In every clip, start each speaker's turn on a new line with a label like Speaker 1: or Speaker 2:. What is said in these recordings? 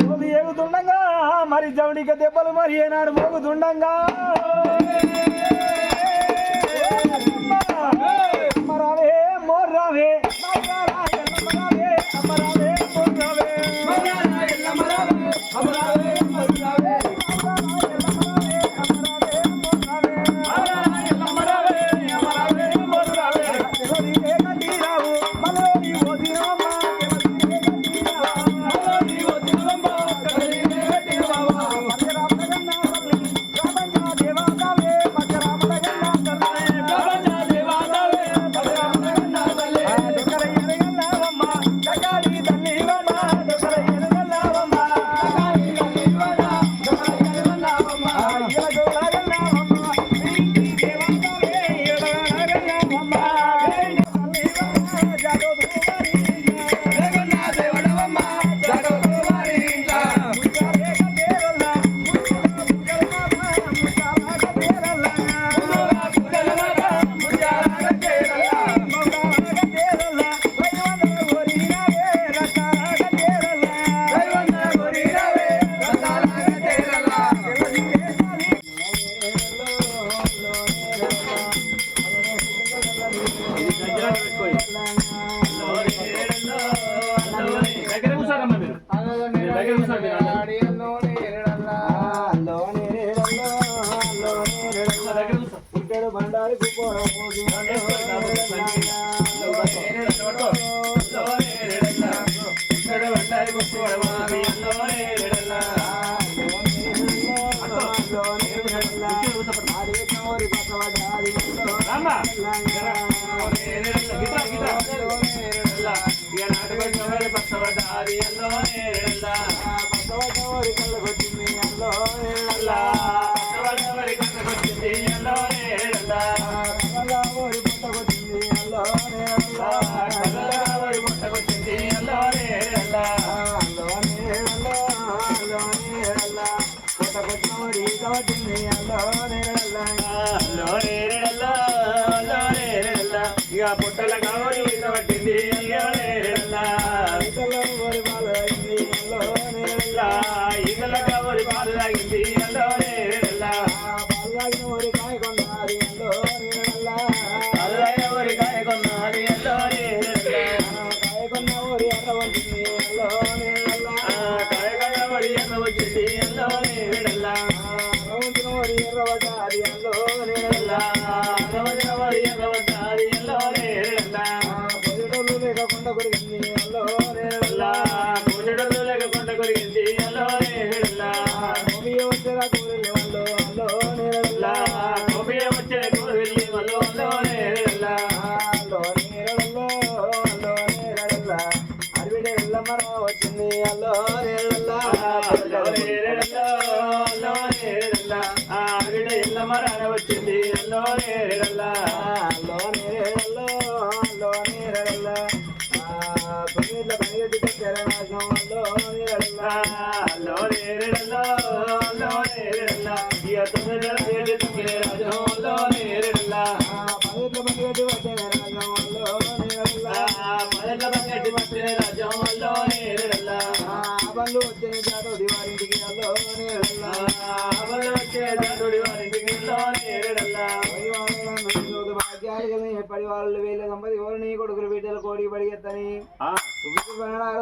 Speaker 1: రోజు ఏగుతుండగా మరి జవడిక దెబ్బలు మరి ఏనాడు మోగుతుండగా అమ్మరావే మోర్రావే
Speaker 2: పొట్టల కావాలి పట్టింది ఈతల కావాలి పాలు తాగింది పాలు కాయ కొన్నది కాయ కొన్నది కాయ కొన్న ఊరి ఎర్ర వచ్చింది కాయ కొన్న ఊరి ఎర్ర వచ్చింది ఊరి ఎర్ర పడ్డాది పొద్దుటోళ్ళు లేకుండా కొరిగింది పొద్దుటోళ్ళు లేకుండా కొరిగింది కోపియ వచ్చేలా కూరలు కోపియ వచ్చే కూరలు అరవిడ ఎల్లమ్మర వచ్చింది అరవిడ ఎల్లమ్మర వచ్చింది బండ్లు వచ్చే జాతోడి వారింటికి పడి వాళ్ళు వేల సంపది ఎవరిని కొడుకులు బిడ్డలు కోడి పడిగెత్తని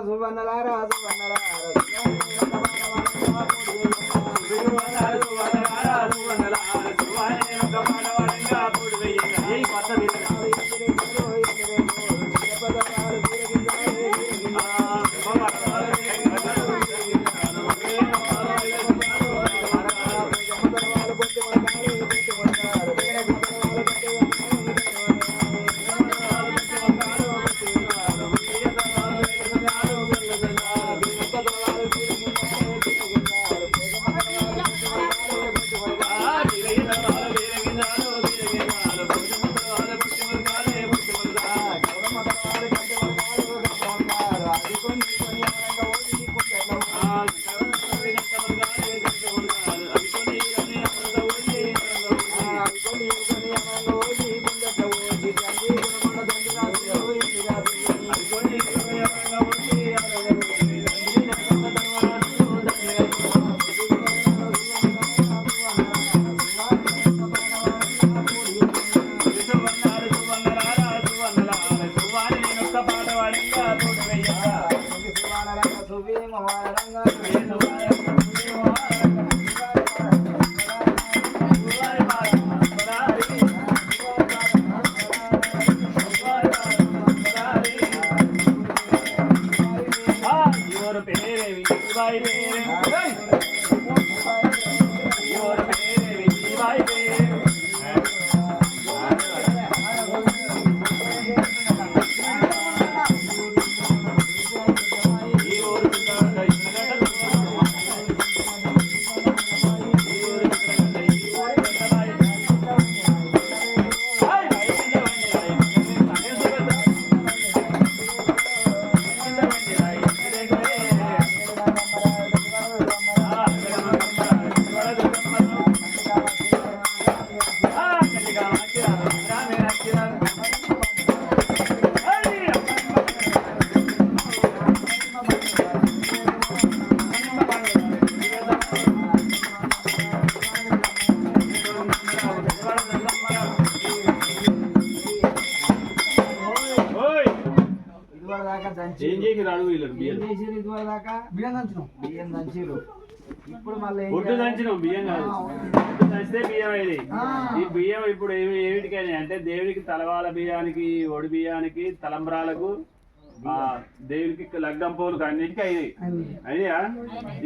Speaker 2: సుబన్నలారా ఇదివరదాకా దంచి
Speaker 3: ఏం చేసి అడుగు వీళ్ళని
Speaker 2: ఏం
Speaker 3: బియ్యం
Speaker 2: చేసిరు ఇదివరదాకా బియ్యం దంచిరు ఇప్పుడు మళ్ళీ ఏం
Speaker 3: ఒడ్డు
Speaker 2: చేయాలి?
Speaker 3: దంచినాం బియ్యం కాదు ఒడ్డు దంచితే బియ్యం అయ్యేది
Speaker 2: ఆ.
Speaker 3: ఈ బియ్యం ఇప్పుడు ఏమిటికైనా అంటే దేవుడికి తలవాల బియ్యానికి ఒడి బియ్యానికి తలంబ్రాలకు ఆ దేవుడికి లగ్గం పోలకు అన్నిటికీ అయినాయి అయినా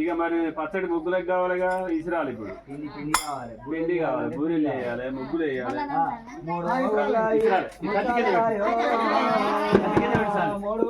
Speaker 3: ఇక మరి పచ్చడి ముగ్గులకు కావాలిగా ఇసురాలి ఇప్పుడు
Speaker 2: పిండి కావాలి
Speaker 3: పిండి కావాలి బూరెలు వేయాలి ముగ్గులు వేయాలి
Speaker 2: మూడు
Speaker 3: ఇసురాలి. ఈ కత్తికి
Speaker 2: మూడు